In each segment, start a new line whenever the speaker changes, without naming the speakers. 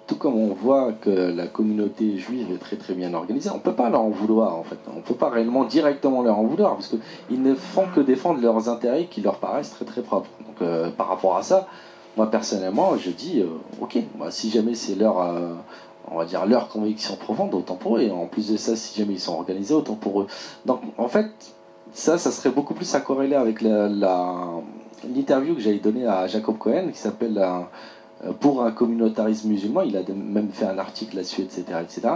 tout comme on voit que la communauté juive est très très bien organisée, on ne peut pas leur en vouloir en fait. On ne peut pas réellement directement leur en vouloir parce qu'ils ne font que défendre leurs intérêts qui leur paraissent très très propres. Donc par rapport à ça, moi personnellement, je dis ok, moi, si jamais c'est leur, on va dire leur conviction profonde, autant pour eux. Et en plus de ça, si jamais ils sont organisés, autant pour eux. Donc en fait, ça serait beaucoup plus à corréler avec l'interview que j'avais donnée à Jacob Cohen qui s'appelle pour un communautarisme musulman. Il a même fait un article là-dessus, etc., etc.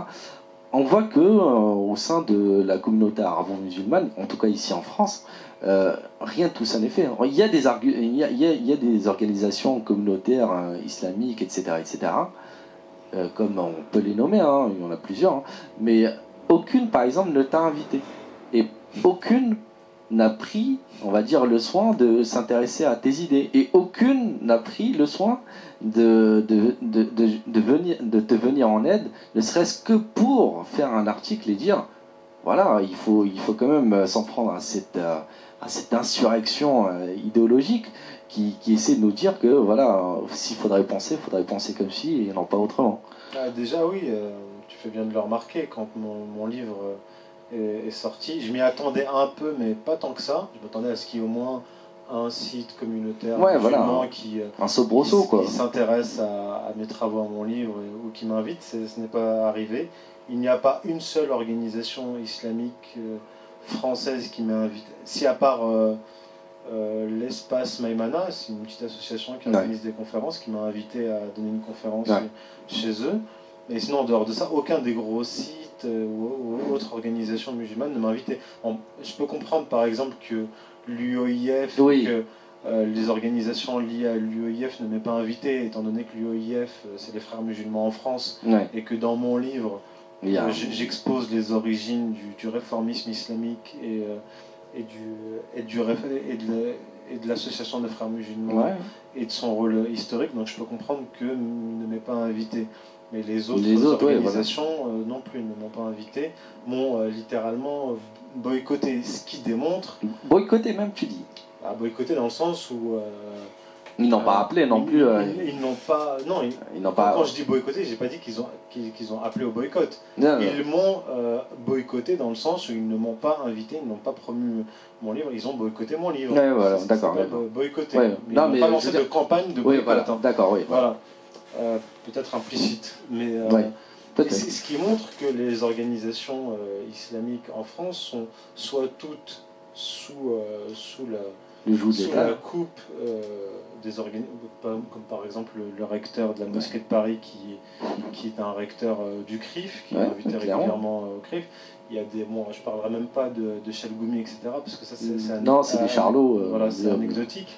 On voit que au sein de la communauté arabo-musulmane, en tout cas ici en France, rien de tout ça n'est fait. Il y a des organisations communautaires islamiques, etc., etc., comme on peut les nommer, hein, il y en a plusieurs, hein, mais aucune, par exemple, ne t'a invité. Et aucune n'a pris, on va dire, le soin de s'intéresser à tes idées. Et aucune n'a pris le soin de te venir en aide, ne serait-ce que pour faire un article et dire, voilà, il faut quand même s'en prendre à cette insurrection idéologique qui essaie de nous dire que, voilà, s'il faudrait penser comme ci et non pas autrement.
Ah, déjà, oui, tu fais bien de le remarquer, quand mon livre est sorti, je m'y attendais un peu, mais pas tant que ça. Je m'attendais à ce qu'il y ait au moins un site communautaire musulman qui s'intéresse à mes travaux, à mon livre, ou qui m'invite. Ce n'est pas arrivé. Il n'y a pas une seule organisation islamique française qui m'a invité. Si à part l'espace Maïmana, c'est une petite association qui organise des conférences, qui m'a invité à donner une conférence chez eux. Mais sinon, en dehors de ça, aucun des gros sites ou autres organisations musulmanes ne m'a invité. Je peux comprendre par exemple que l'UOIF, que les organisations liées à l'UOIF ne m'aient pas invité, étant donné que l'UOIF, c'est les frères musulmans en France, et que dans mon livre, j'expose les origines du réformisme islamique et de l'association des frères musulmans et de son rôle historique. Donc je peux comprendre que ne m'ait pas invité. Mais les autres organisations non plus ne m'ont pas invité, m'ont littéralement boycotté, ce qui démontre...
Boycotté même, tu dis?
Boycotté dans le sens où...
ils n'ont pas appelé non plus.
Ils n'ont pas... Non, quand je dis boycotté, j'ai pas dit qu'ils ont appelé au boycott. Ils m'ont boycotté dans le sens où ils ne m'ont pas invité, ils n'ont pas promu mon livre, ils ont boycotté mon livre.
Ouais, voilà, d'accord.
Boycotté. Mais ils n'ont pas lancé de campagne de boycott.
Voilà, d'accord, oui.
Voilà. Peut-être implicite, mais ce qui montre que les organisations islamiques en France sont soit toutes sous la coupe des organismes, comme par exemple le recteur de la mosquée de Paris qui est un recteur du CRIF, qui est invité régulièrement au CRIF. Il y a je ne parlerai même pas de Chalgoumi, etc., parce que ça
c'est des charlots.
Voilà, c'est anecdotique.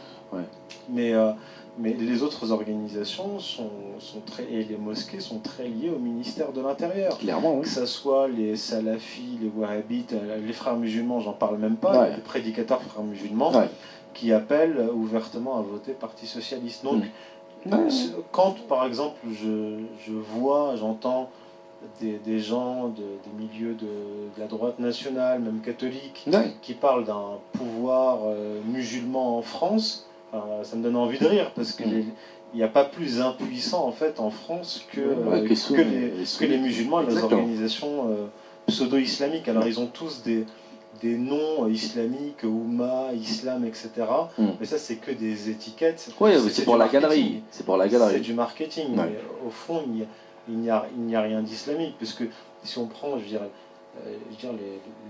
Mais les autres organisations et les mosquées sont très liées au ministère de l'Intérieur.
Clairement, oui.
Que ce soit les salafis, les wahhabites, les frères musulmans, j'en parle même pas, les prédicateurs frères musulmans qui appellent ouvertement à voter Parti Socialiste. Donc, quand par exemple j'entends des gens des milieux de la droite nationale, même catholique, qui parlent d'un pouvoir musulman en France, ça me donne envie de rire, parce que il n'y a pas plus impuissant en fait en France que les musulmans et les organisations pseudo-islamiques. Alors ils ont tous des noms islamiques, Oumma, Islam, etc. Mais ça c'est que des étiquettes.
C'est pour la galerie. C'est pour la galerie.
C'est du marketing. Mais au fond il n'y a rien d'islamique, puisque si on prend, je veux dire,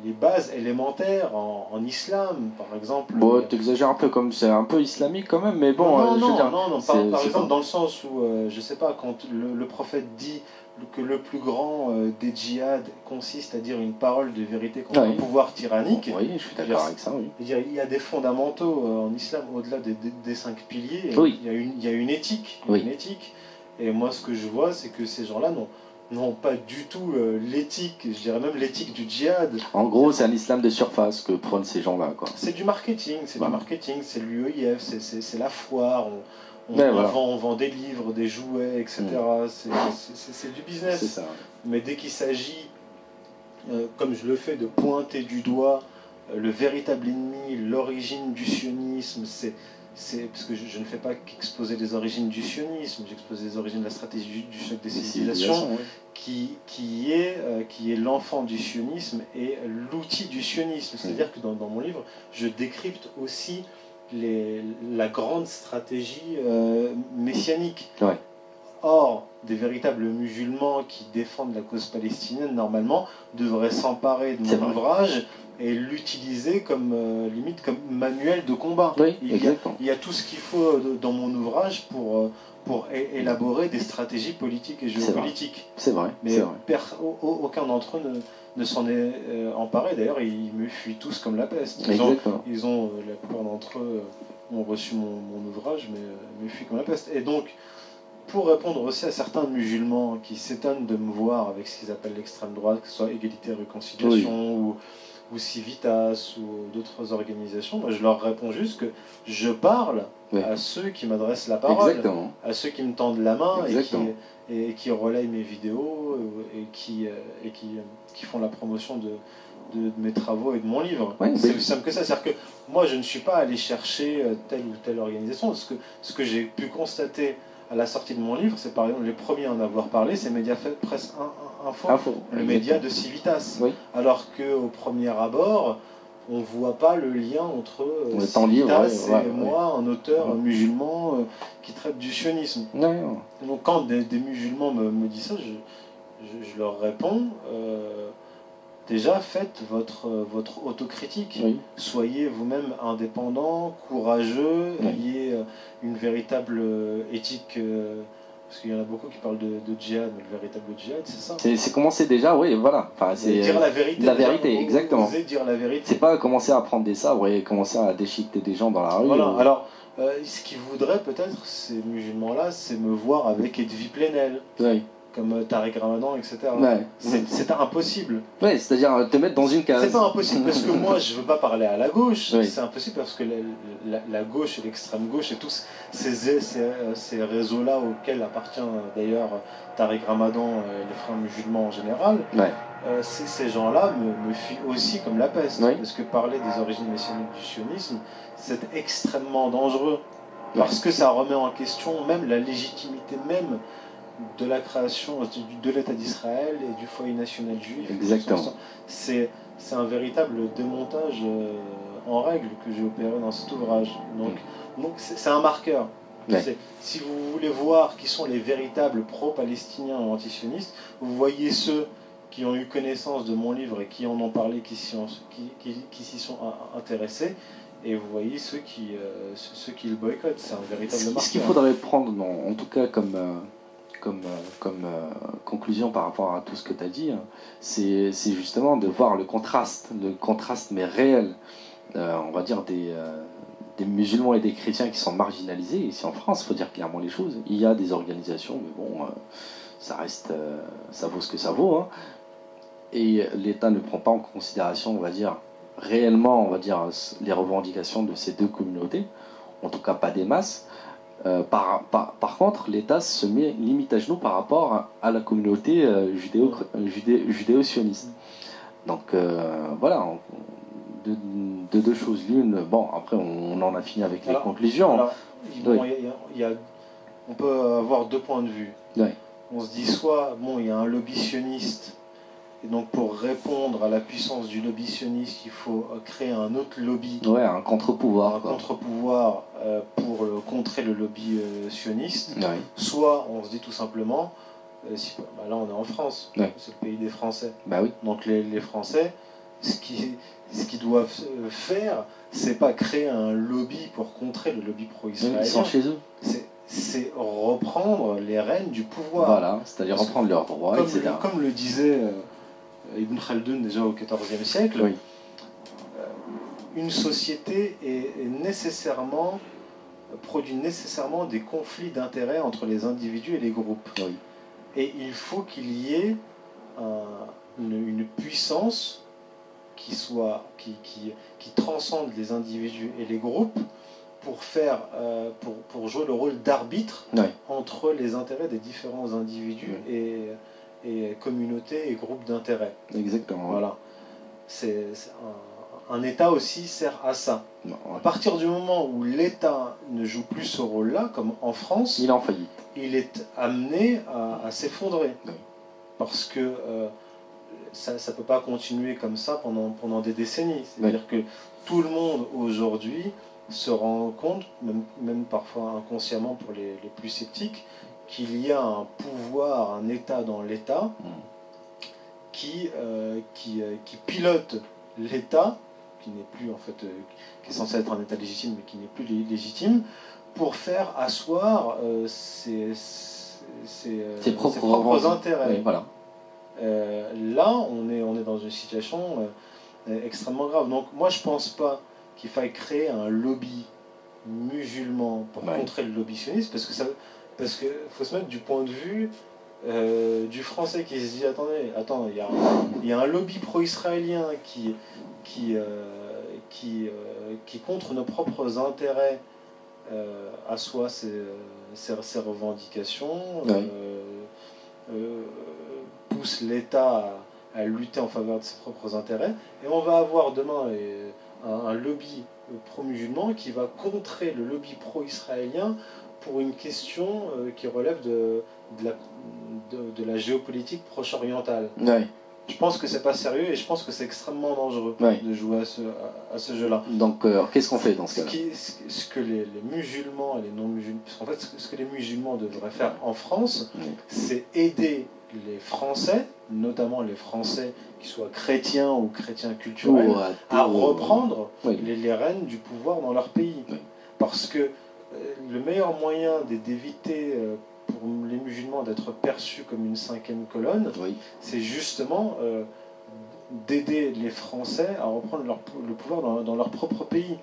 les bases élémentaires en islam, par exemple.
Bon, tu exagères un peu, comme c'est un peu islamique quand même, mais bon.
Par exemple, dans le sens où, je sais pas, quand le prophète dit que le plus grand des djihad consiste à dire une parole de vérité contre un pouvoir tyrannique.
Oui, je suis d'accord avec ça, oui.
Il y a des fondamentaux en islam, au-delà des 5 piliers. Il y a une éthique. Une éthique. Et moi, ce que je vois, c'est que ces gens-là n'ont pas du tout l'éthique, je dirais même l'éthique du djihad.
En gros, c'est un islam de surface que prennent ces gens-là.
C'est du marketing, c'est l'UOIF, c'est la foire, on vend des livres, des jouets, etc. C'est du business.
Ça.
Mais dès qu'il s'agit, comme je le fais, de pointer du doigt le véritable ennemi, l'origine du sionisme, parce que je ne fais pas qu'exposer les origines du sionisme, j'expose les origines de la stratégie du choc des civilisations, qui est l'enfant du sionisme et l'outil du sionisme. C'est-à-dire que dans mon livre, je décrypte aussi la grande stratégie messianique.
Ouais.
Or, des véritables musulmans qui défendent la cause palestinienne, normalement, devraient s'emparer de mon ouvrage et l'utiliser comme limite comme manuel de combat.
Oui,
il y a tout ce qu'il faut dans mon ouvrage pour élaborer des stratégies politiques et géopolitiques.
C'est vrai.
Mais aucun d'entre eux ne s'en est emparé. D'ailleurs, ils me fuient tous comme la peste. Ils ont la plupart d'entre eux ont reçu mon ouvrage, mais me fuient comme la peste. Et donc, pour répondre aussi à certains musulmans qui s'étonnent de me voir avec ce qu'ils appellent l'extrême droite, que ce soit Égalité et Réconciliation ou Civitas ou d'autres organisations, moi je leur réponds juste que je parle à ceux qui m'adressent la parole, à ceux qui me tendent la main et qui relayent mes vidéos et qui font la promotion de mes travaux et de mon livre. C'est aussi simple que ça. C'est-à-dire que moi je ne suis pas allé chercher telle ou telle organisation. Ce que j'ai pu constater à la sortie de mon livre, c'est par exemple les premiers à en avoir parlé, c'est Mediapart Presse Info, le média de Civitas. Alors qu'au premier abord, on ne voit pas le lien entre Civitas et moi, un auteur musulman qui traite du sionisme. Donc quand des musulmans me disent ça, je leur réponds, déjà faites votre autocritique. Soyez vous-même indépendant, courageux, ayez une véritable éthique, parce qu'il y en a beaucoup qui parlent de djihad, mais le véritable djihad, c'est ça.
C'est commencer déjà, voilà. Enfin, c'est
dire la vérité.
La vérité, exactement.
Oser dire la vérité.
C'est pas commencer à prendre des sabres et commencer à déchiqueter des gens dans la rue.
Voilà, alors, ce qu'ils voudraient peut-être, ces musulmans-là, c'est me voir avec Edwy Plenel. Comme Tariq Ramadan, etc. C'est impossible.
C'est-à-dire te mettre dans une case.
C'est pas impossible parce que moi je veux pas parler à la gauche, c'est impossible parce que la gauche et l'extrême gauche et tous ces réseaux-là auxquels appartient d'ailleurs Tariq Ramadan et les frères musulmans en général, ces gens-là me fuient aussi comme la peste. Parce que parler des origines messianiques du sionisme, c'est extrêmement dangereux. Parce que ça remet en question même la légitimité même de la création de l'État d'Israël et du foyer national juif.
Exactement.
C'est un véritable démontage en règle que j'ai opéré dans cet ouvrage. Donc c'est un marqueur. Si vous voulez voir qui sont les véritables pro-palestiniens et antisionistes, vous voyez ceux qui ont eu connaissance de mon livre et qui en ont parlé, qui s'y sont intéressés, et vous voyez ceux qui le boycottent. C'est un véritable marqueur.
Ce qu'il faudrait prendre, en tout cas comme conclusion par rapport à tout ce que tu as dit, c'est justement de voir le contraste mais réel, on va dire des musulmans et des chrétiens qui sont marginalisés. Ici en France, il faut dire clairement les choses. Il y a des organisations, mais bon, ça reste, ça vaut ce que ça vaut. Et l'État ne prend pas en considération, on va dire, réellement, on va dire, les revendications de ces deux communautés, en tout cas pas des masses. Par contre, l'État se met limite à genoux par rapport à la communauté judéo-sioniste. Donc voilà, de deux choses l'une. Bon, après on en a fini avec les conclusions.
Alors, on peut avoir deux points de vue. On se dit soit, il y a un lobby sioniste, et donc pour répondre à la puissance du lobby sioniste, il faut créer un autre lobby.
Un contre-pouvoir.
Un contre-pouvoir pour contrer le lobby sioniste. Soit on se dit tout simplement, là on est en France, c'est le pays des Français. Donc les Français, ce qu'ils doivent faire, c'est pas créer un lobby pour contrer le lobby pro-israélien.
Ils sont chez eux.
C'est reprendre les rênes du pouvoir.
Voilà, c'est-à-dire reprendre leurs droits, etc.
Comme le disait Ibn Khaldun déjà au XIVe siècle, une société produit nécessairement des conflits d'intérêts entre les individus et les groupes. Et il faut qu'il y ait une puissance qui transcende les individus et les groupes pour jouer le rôle d'arbitre entre les intérêts des différents individus et communautés et groupes d'intérêts.
Exactement.
Voilà. C'est un État aussi sert à ça.
Non, ouais.
À partir du moment où l'État ne joue plus ce rôle-là, comme en France,
il est en faillite.
Il est amené à s'effondrer.
Oui.
Parce que ça ne peut pas continuer comme ça pendant des décennies. C'est-à-dire que tout le monde aujourd'hui se rend compte, même parfois inconsciemment pour les plus sceptiques, qu'il y a un pouvoir, un État dans l'État qui pilote l'État, qui n'est plus en fait, qui est censé être un État légitime, mais qui n'est plus légitime, pour faire asseoir ses propres intérêts.
Oui, voilà.
Là, on est dans une situation extrêmement grave. Donc moi, je pense pas qu'il faille créer un lobby musulman pour contrer le lobby sioniste, parce que faut se mettre du point de vue du Français qui se dit attends, il y a un lobby pro-israélien qui contre nos propres intérêts assoit ses revendications, pousse l'État à lutter en faveur de ses propres intérêts, et on va avoir demain un lobby pro-musulman qui va contrer le lobby pro-israélien pour une question qui relève de la géopolitique proche-orientale.
Ouais.
Je pense que c'est pas sérieux et je pense que c'est extrêmement dangereux de jouer à ce jeu-là.
Donc, qu'est-ce qu'on fait dans ce cas-là ?
Ce que les musulmans et les non-musulmans... En fait, ce que les musulmans devraient faire en France, c'est aider les Français, notamment les Français qui soient chrétiens ou chrétiens culturels, à reprendre les rênes du pouvoir dans leur pays. Parce que le meilleur moyen d'éviter... pour les musulmans d'être perçus comme une cinquième colonne, c'est justement d'aider les Français à reprendre le pouvoir dans leur propre pays.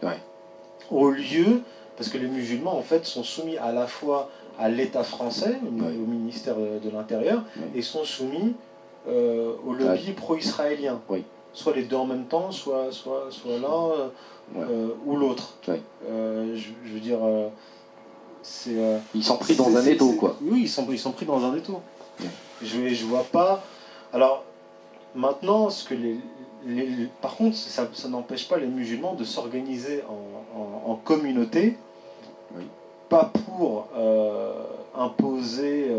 Au lieu, parce que les musulmans en fait sont soumis à la fois à l'État français, au ministère de l'Intérieur, et sont soumis au lobby pro-israélien. Soit les deux en même temps, soit l'un ou l'autre. Je veux dire...
ils sont pris dans un étau, quoi.
Oui, ils sont pris dans un étau. Je vois pas... Alors, maintenant, par contre, ça n'empêche pas les musulmans de s'organiser en communauté, pas pour imposer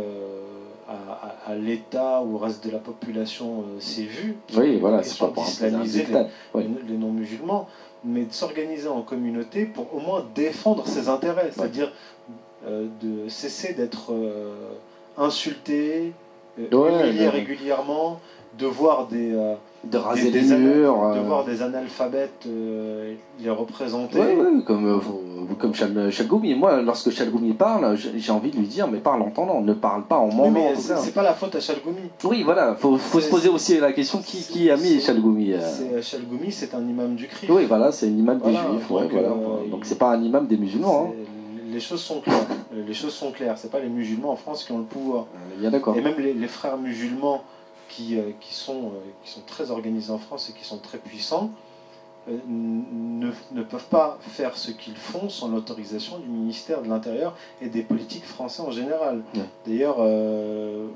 à l'État ou au reste de la population ses vues,
c'est pas pour
islamiser les non-musulmans, mais de s'organiser en communauté pour au moins défendre ses intérêts, c'est-à-dire de cesser d'être insulté, humilié régulièrement, de voir
de raser les murs,
de voir des analphabètes les représenter.
Comme Chalgoumi. Moi, lorsque Chalgoumi parle, j'ai envie de lui dire, mais parle en entendant, ne parle pas en moment.
C'est pas la faute à Chalgoumi.
Oui, voilà, faut se poser aussi la question qui a mis Chalgoumi.
Chalgoumi, c'est un imam du CRIF.
Oui, voilà, c'est un imam des juifs. Donc c'est pas un imam des musulmans.
Les choses sont claires. Les choses sont claires. C'est pas les musulmans en France qui ont le pouvoir.
D'accord.
Et même les frères musulmans qui sont très organisés en France et qui sont très puissants ne peuvent pas faire ce qu'ils font sans l'autorisation du ministère de l'Intérieur et des politiques français en général. D'ailleurs, je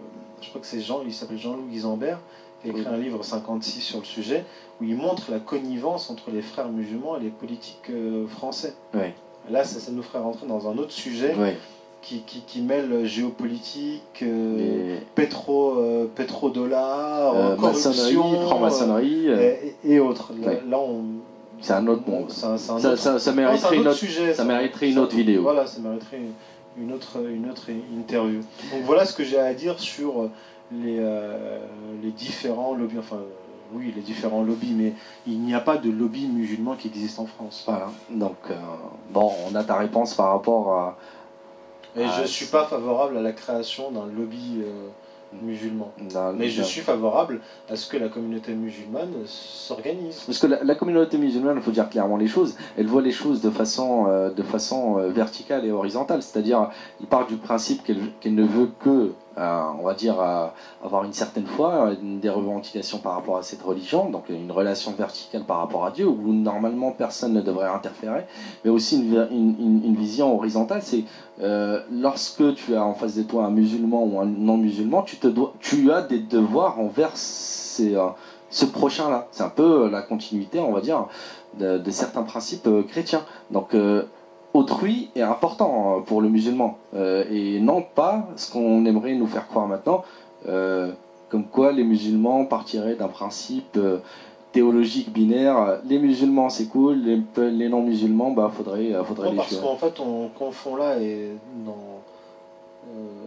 crois que il s'appelle Jean-Louis Guisambert, qui a écrit un livre 56 sur le sujet, où il montre la connivence entre les frères musulmans et les politiques français. Là, ça nous ferait rentrer dans un autre sujet qui mêle géopolitique, pétrodollar, corruption,
franc-maçonnerie
et autres. Là,
c'est un autre monde.
Ça
mériterait une autre vidéo.
Voilà, ça mériterait une autre interview. Donc voilà ce que j'ai à dire sur les différents lobbies. Enfin, oui, les différents lobbies, mais il n'y a pas de lobby musulman qui existe en France.
Voilà. Donc, bon, on a ta réponse par rapport à...
Et je ne suis pas favorable à la création d'un lobby musulman. Mais je suis favorable à ce que la communauté musulmane s'organise.
Parce que la communauté musulmane, il faut dire clairement les choses, elle voit les choses de façon verticale et horizontale. C'est-à-dire, il part du principe qu'elle ne veut que, on va dire, avoir une certaine foi, des revendications par rapport à cette religion, donc une relation verticale par rapport à Dieu, où normalement personne ne devrait interférer, mais aussi une vision horizontale. C'est lorsque tu as en face de toi un musulman ou un non-musulman, tu as des devoirs envers ce prochain-là. C'est un peu la continuité, on va dire, de certains principes chrétiens. Donc, autrui est important pour le musulman, et non pas ce qu'on aimerait nous faire croire maintenant, comme quoi les musulmans partiraient d'un principe théologique binaire. Les musulmans c'est cool, les non-musulmans, faudrait les tuer.
Parce qu'en fait on confond là, et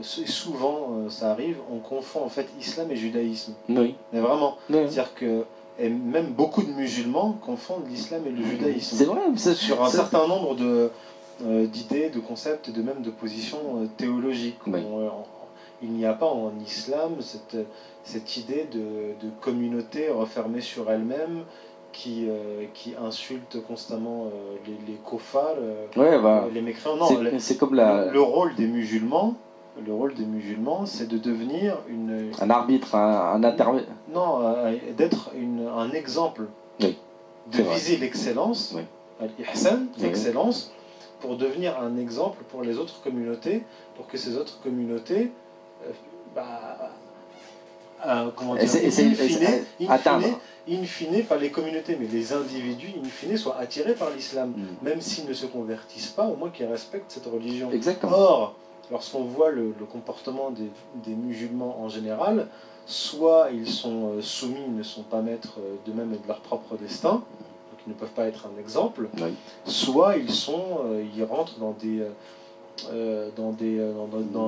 souvent ça arrive, on confond en fait islam et judaïsme.
Oui.
Mais vraiment,
oui.
C'est-à-dire que et même beaucoup de musulmans confondent l'islam et le judaïsme.
C'est vrai,
sur un certain nombre d'idées, de concepts, même de positions théologiques.
Oui.
Il n'y a pas en islam cette idée de communauté refermée sur elle-même qui insulte constamment les kofars, les mécréants. Non,
c'est comme
le rôle des musulmans, c'est de devenir
un arbitre, un intermédiaire.
Non, d'être un exemple,
oui.
de viser l'excellence, al-ihsan, l'excellence, pour devenir un exemple pour les autres communautés, pour que ces autres communautés, comment dire, in fine, pas les communautés, mais les individus, in fine, soient attirés par l'islam, même s'ils ne se convertissent pas, au moins qu'ils respectent cette religion.
Exactement.
Or, lorsqu'on voit le comportement des musulmans en général, soit ils sont soumis, ils ne sont pas maîtres d'eux-mêmes et de leur propre destin, donc ils ne peuvent pas être un exemple, soit ils rentrent dans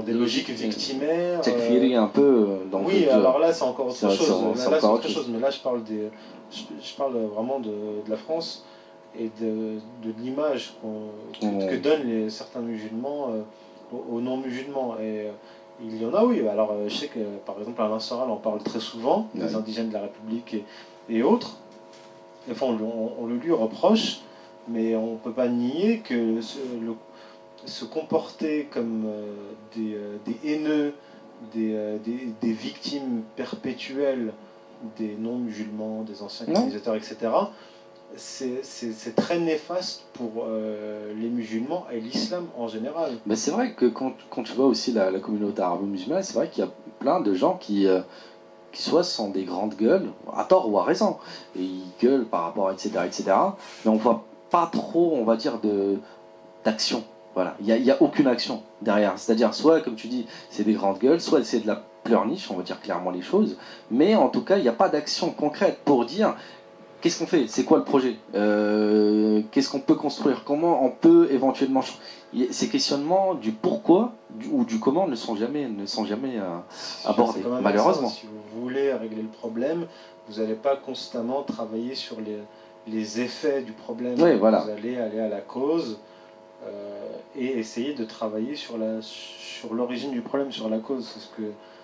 des logiques victimaires.
Un peu.
Alors là c'est encore autre chose. Mais là je parle vraiment de la France et de l'image que donnent certains musulmans aux non-musulmans. Et il y en a, oui. Alors je sais que par exemple Alain Soral en parle très souvent, des indigènes de la République et autres. Enfin, on le lui reproche, mais on ne peut pas nier que se comporter comme des haineux, des victimes perpétuelles des non-musulmans, des anciens colonisateurs, etc., c'est très néfaste pour les musulmans et l'islam en général.
Mais c'est vrai que quand tu vois aussi la communauté arabo-musulmane, c'est vrai qu'il y a plein de gens qui soit sont des grandes gueules, à tort ou à raison, et ils gueulent par rapport, etc., mais on voit pas trop, on va dire, d'action. Voilà, il n'y a aucune action derrière. C'est-à-dire, soit, comme tu dis, c'est des grandes gueules, soit c'est de la pleurniche, on va dire clairement les choses, mais en tout cas, il n'y a pas d'action concrète pour dire qu'est-ce qu'on fait, c'est quoi le projet, qu'est-ce qu'on peut construire, comment on peut éventuellement... Ces questionnements du pourquoi ou du comment ne sont jamais abordés, malheureusement.
Si vous voulez régler le problème, vous n'allez pas constamment travailler sur les effets du problème.
Oui, voilà.
Vous allez aller à la cause et essayer de travailler sur l'origine du problème, sur la cause.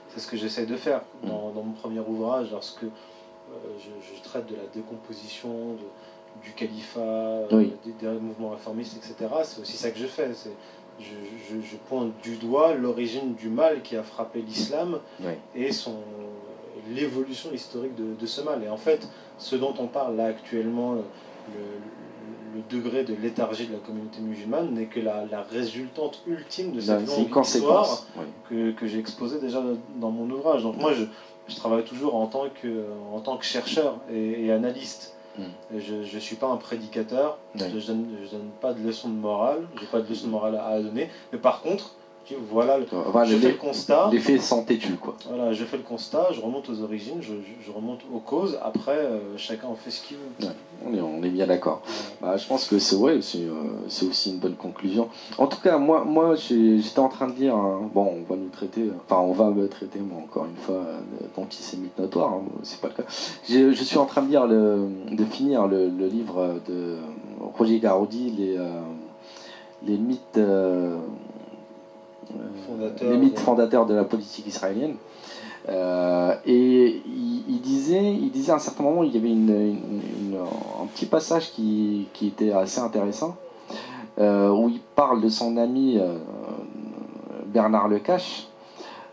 C'est ce que j'essaie de faire dans mon premier ouvrage, lorsque je traite de la décomposition du califat, des mouvements réformistes, etc. C'est aussi ça que je fais. Je pointe du doigt l'origine du mal qui a frappé l'islam et l'évolution historique de ce mal. Et en fait, ce dont on parle là actuellement, le degré de léthargie de la communauté musulmane n'est que la résultante ultime de cette longue histoire que j'ai exposée déjà dans mon ouvrage. Donc moi, je travaille toujours en tant que chercheur et analyste. Je ne suis pas un prédicateur, je ne donne pas de leçons de morale, je n'ai pas de leçons de morale à donner, mais par contre, je fais le constat.
Les faits sont têtus, quoi.
Voilà, je fais le constat, je remonte aux origines, je remonte aux causes, après chacun en fait ce qu'il veut.
On est bien d'accord. Je pense que c'est aussi une bonne conclusion. En tout cas, moi j'étais en train de dire, on va me traiter, moi, encore une fois, d'antisémite notoire, c'est pas le cas. Je suis en train de dire de finir le livre de Roger Garoudi, les mythes. Les mythes fondateurs de la politique israélienne. Et il disait à un certain moment, il y avait un petit passage qui était assez intéressant, où il parle de son ami Bernard Lecache,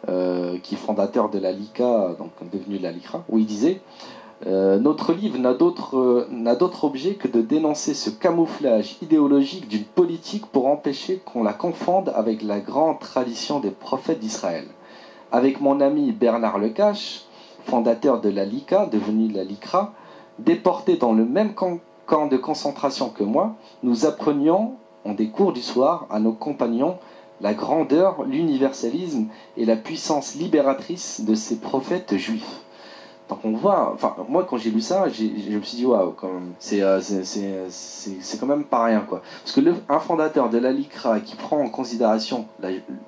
qui est fondateur de la LICA, donc devenu la LICRA, où il disait notre livre n'a d'autre objet que de dénoncer ce camouflage idéologique d'une politique pour empêcher qu'on la confonde avec la grande tradition des prophètes d'Israël. Avec mon ami Bernard Lecache, fondateur de la LICA, devenu la LICRA, déporté dans le même camp de concentration que moi, nous apprenions en des cours du soir à nos compagnons la grandeur, l'universalisme et la puissance libératrice de ces prophètes juifs. Donc on voit, enfin moi quand j'ai lu ça, je me suis dit waouh, c'est quand même pas rien quoi. Parce que un fondateur de la LICRA qui prend en considération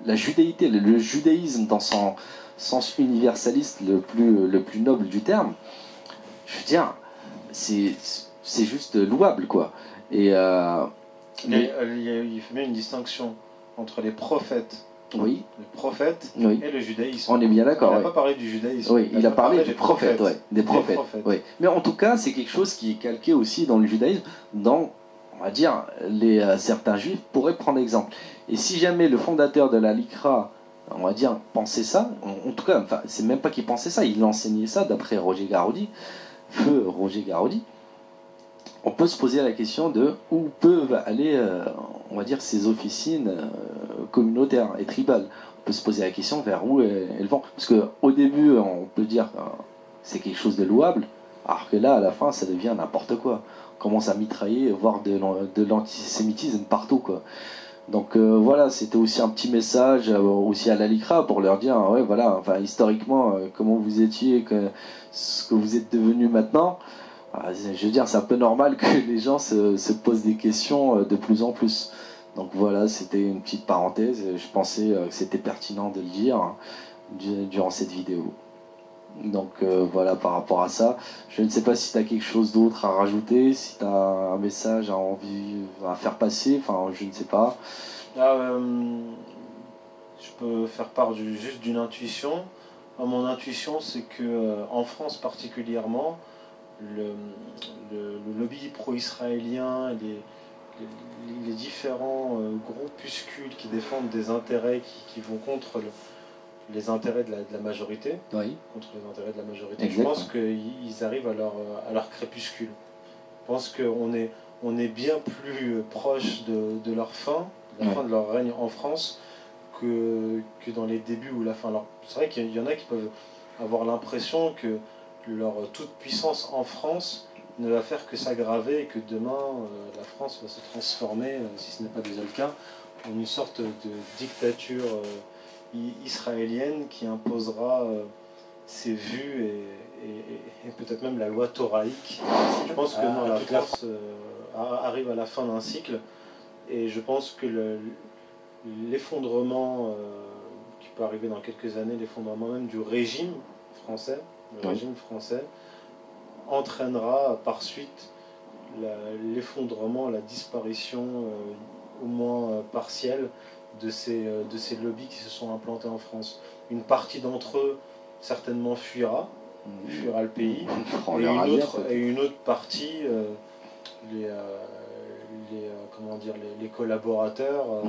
la judéité, le judaïsme dans son sens universaliste le plus noble du terme, je veux dire, c'est juste louable quoi. Et
il fait bien une distinction entre les prophètes.
Oui.
Le prophète et le judaïsme.
On est bien d'accord.
Il n'a pas parlé du judaïsme.
Oui, il a parlé du prophète, des prophètes. Oui. Mais en tout cas, c'est quelque chose qui est calqué aussi dans le judaïsme, dans, on va dire, certains juifs pourraient prendre exemple. Et si jamais le fondateur de la LICRA, on va dire, pensait ça, en tout cas, enfin, c'est même pas qu'il pensait ça, il enseignait ça d'après Roger Garaudy, feu Roger Garaudy. On peut se poser la question de où peuvent aller, on va dire, ces officines communautaires et tribales. On peut se poser la question vers où elles vont. Parce qu'au début, on peut dire que c'est quelque chose de louable, alors que là, à la fin, ça devient n'importe quoi. On commence à mitrailler, voire de l'antisémitisme partout, quoi. Donc voilà, c'était aussi un petit message aussi à la LICRA pour leur dire, ouais, voilà, enfin, historiquement, comment vous étiez, ce que vous êtes devenu maintenant. Je veux dire, c'est un peu normal que les gens se posent des questions de plus en plus. Donc voilà, c'était une petite parenthèse. Je pensais que c'était pertinent de le dire durant cette vidéo. Donc voilà, par rapport à ça, je ne sais pas si tu as quelque chose d'autre à rajouter, si tu as un message à faire passer, enfin je ne sais pas.
Je peux faire part juste d'une intuition. Mon intuition, c'est que en France particulièrement, le lobby pro-israélien, les différents groupuscules qui défendent des intérêts qui vont contre les intérêts de la majorité,
oui.
Contre les intérêts de la majorité,
exactement.
Je pense qu'ils arrivent à leur crépuscule. Je pense qu'on est bien plus proche de leur fin, de la fin de leur règne en France, que dans les débuts ou la fin. Alors, c'est vrai qu'il y en a qui peuvent avoir l'impression que leur toute-puissance en France ne va faire que s'aggraver et que demain la France va se transformer, si ce n'est pas déjà le cas, en une sorte de dictature israélienne qui imposera ses vues et peut-être même la loi thoraïque. Je pense que non, la France arrive à la fin d'un cycle et je pense que l'effondrement qui peut arriver dans quelques années, l'effondrement même du régime français, régime français, entraînera par suite l'effondrement, la disparition au moins partielle de ces lobbies qui se sont implantés en France. Une partie d'entre eux certainement fuira le pays, et une autre partie, les collaborateurs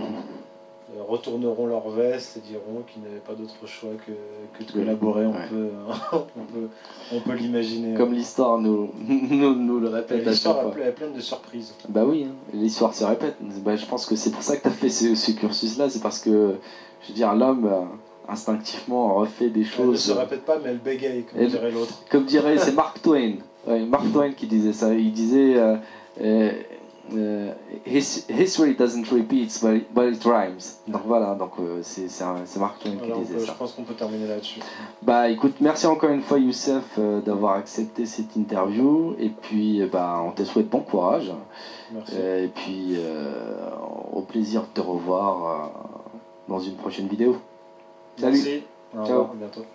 retourneront leur veste et diront qu'ils n'avaient pas d'autre choix que de collaborer. On peut l'imaginer.
Comme l'histoire nous le répète.
L'histoire est pleine de surprises.
Bah oui, l'histoire se répète. Bah, je pense que c'est pour ça que tu as fait ce cursus-là, c'est parce que, je veux dire, l'homme instinctivement refait des choses.
Elle ne se répète pas, mais elle bégaye, comme dirait l'autre.
Comme dirait, c'est Mark Twain. Ouais, Mark Twain qui disait ça. Il disait History doesn't repeat, but it rhymes. Donc voilà, donc c'est Mark Twain qui disait ça.
Je pense qu'on peut terminer là-dessus.
Bah écoute, merci encore une fois Youssef d'avoir accepté cette interview. Et puis on te souhaite bon courage.
Merci.
Et puis au plaisir de te revoir dans une prochaine vidéo.
Salut. Merci.
Ciao.
À bientôt.